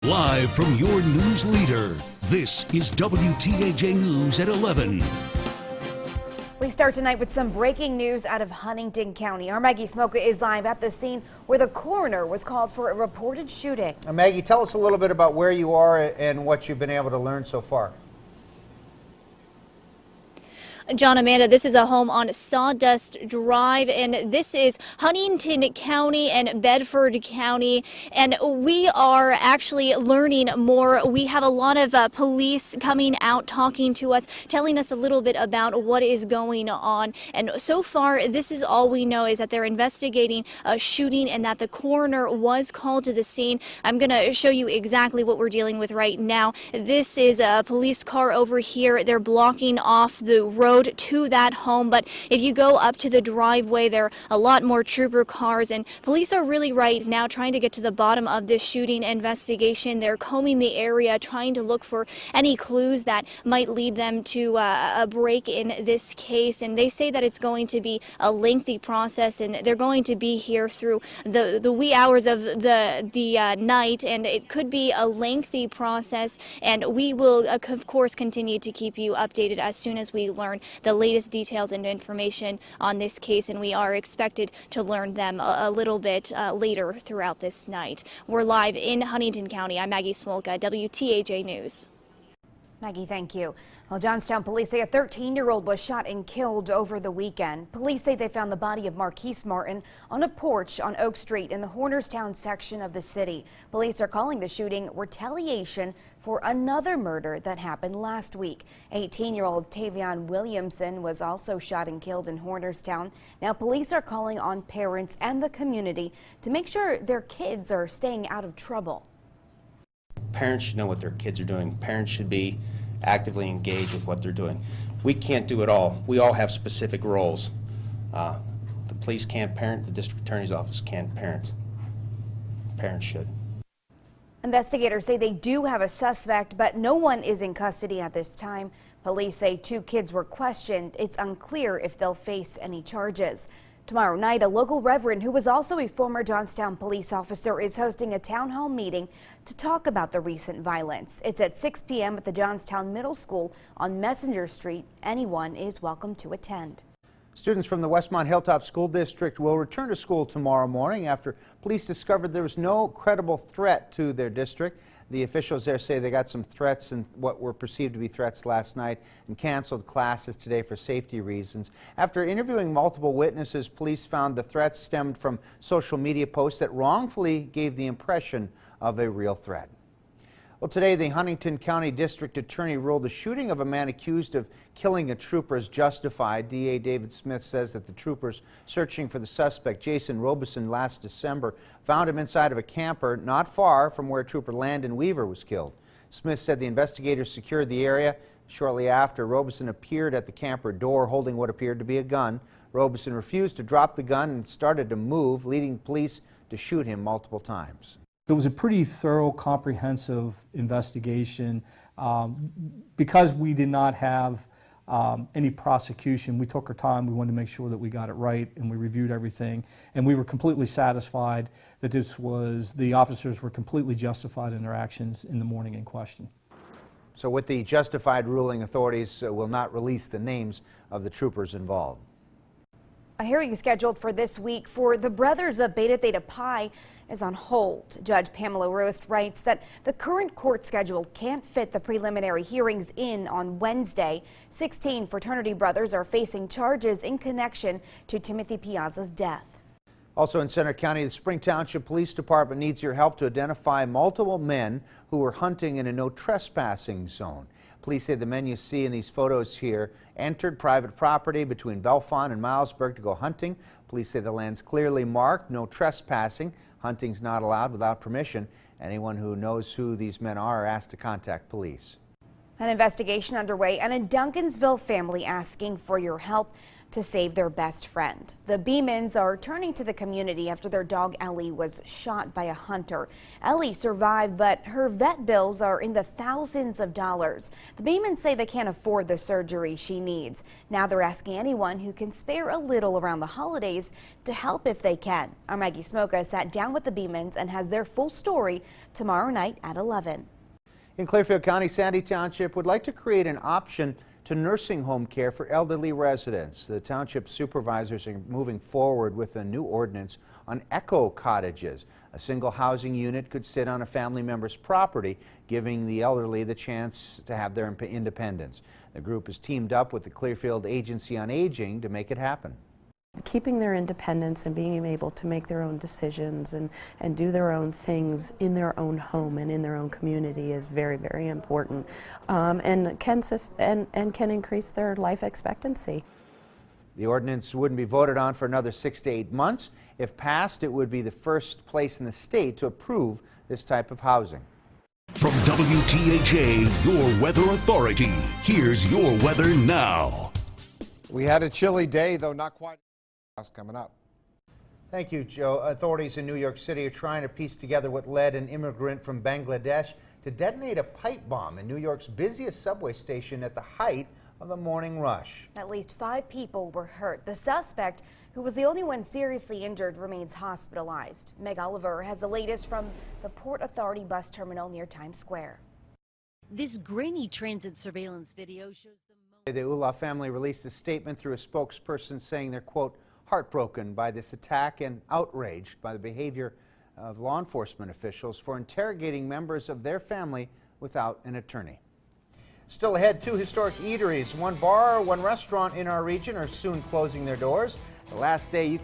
Live from your news leader, this is WTAJ News at 11. We start tonight with some breaking news out of Huntington County. Our Maggie Smoka is live at the scene where the coroner was called for a reported shooting. Maggie, tell us a little bit about where you are and what you've been able to learn so far. John, Amanda, this is a home on Sawdust Drive, and this is Huntington County and Bedford County, and we are actually learning more. We have a lot of police coming out, talking to us, telling us a little bit about what is going on, and so far this is all we know, is that they're investigating a shooting and that the coroner was called to the scene. I'm going to show you exactly what we're dealing with right now. This is a police car over here. They're blocking off the road to that home, but if you go up to the driveway, there are a lot more trooper cars, and police are really right now trying to get to the bottom of this shooting investigation. They're combing the area, trying to look for any clues that might lead them to a break in this case, and they say that it's going to be a lengthy process, and they're going to be here through the wee hours of the night, and it could be a lengthy process, and we will of course continue to keep you updated as soon as we learn the latest details and information on this case, and we are expected to learn them a little bit later throughout this night. We're live in Huntington County. I'm Maggie Smolka, WTAJ News. Maggie, thank you. Well, Johnstown police say a 13-year-old was shot and killed over the weekend. Police say they found the body of Marquise Martin on a porch on Oak Street in the Hornerstown section of the city. Police are calling the shooting retaliation for another murder that happened last week. 18-year-old Tavion Williamson was also shot and killed in Hornerstown. Now, police are calling on parents and the community to make sure their kids are staying out of trouble. Parents should know what their kids are doing. Parents should be actively engaged with what they're doing. We can't do it all. We all have specific roles. The police can't parent. The district attorney's office can't parent. Parents should. Investigators say they do have a suspect, but no one is in custody at this time. Police say 2 kids were questioned. It's unclear if they'll face any charges. Tomorrow night, a local reverend who was also a former Johnstown police officer is hosting a town hall meeting to talk about the recent violence. It's at 6 p.m. at the Johnstown Middle School on Messenger Street. Anyone is welcome to attend. Students from the Westmont Hilltop School District will return to school tomorrow morning after police discovered there was no credible threat to their district. The officials there say they got some threats and what were perceived to be threats last night and canceled classes today for safety reasons. After interviewing multiple witnesses, police found the threats stemmed from social media posts that wrongfully gave the impression of a real threat. Well, today the Huntington County District Attorney ruled the shooting of a man accused of killing a trooper is justified. DA David Smith says that the troopers searching for the suspect, Jason Robeson, last December found him inside of a camper not far from where Trooper Landon Weaver was killed. Smith said the investigators secured the area. Shortly after, Robeson appeared at the camper door holding what appeared to be a gun. Robeson refused to drop the gun and started to move, leading police to shoot him multiple times. It was a pretty thorough, comprehensive investigation. Because we did not have any prosecution, we took our time. We wanted to make sure that we got it right, and we reviewed everything. And we were completely satisfied that the officers were completely justified in their actions in the morning in question. So with the justified ruling, authorities will not release the names of the troopers involved. A hearing scheduled for this week for the brothers of Beta Theta Pi is on hold. Judge Pamela Roast writes that the current court schedule can't fit the preliminary hearings in on Wednesday. 16 fraternity brothers are facing charges in connection to Timothy Piazza's death. Also in Center County, the Spring Township Police Department needs your help to identify multiple men who were hunting in a no trespassing zone. Police say the men you see in these photos here entered private property between Bellefonte and Milesburg to go hunting. Police say the land's clearly marked, no trespassing. Hunting's not allowed without permission. Anyone who knows who these men are asked to contact police. An investigation underway and a Duncansville family asking for your help. to save their best friend. The Beemans are turning to the community after their dog Ellie was shot by a hunter. Ellie survived, but her vet bills are in the thousands of dollars. The Beemans say they can't afford the surgery she needs. Now they're asking anyone who can spare a little around the holidays to help if they can. Our Maggie Smoka sat down with the Beemans and has their full story tomorrow night at 11. In Clearfield County, Sandy Township would like to create an option to nursing home care for elderly residents. The township supervisors are moving forward with a new ordinance on eco cottages. A single housing unit could sit on a family member's property, giving the elderly the chance to have their independence. The group has teamed up with the Clearfield Agency on Aging to make it happen. Keeping their independence and being able to make their own decisions and do their own things in their own home and in their own community is very, very important, and can increase their life expectancy. The ordinance wouldn't be voted on for another 6 to 8 months. If passed, it would be the first place in the state to approve this type of housing. From WTAJ, your weather authority, here's your weather now. We had a chilly day, though not quite. Coming up. Thank you, Joe. Authorities in New York City are trying to piece together what led an immigrant from Bangladesh to detonate a pipe bomb in New York's busiest subway station at the height of the morning rush. At least 5 people were hurt. The suspect, who was the only one seriously injured, remains hospitalized. Meg Oliver has the latest from the Port Authority bus terminal near Times Square. This grainy transit surveillance video shows the The Ullah family released a statement through a spokesperson saying they're, quote, heartbroken by this attack and outraged by the behavior of law enforcement officials for interrogating members of their family without an attorney. Still ahead, 2 historic eateries, 1 bar, 1 restaurant in our region are soon closing their doors. The last day you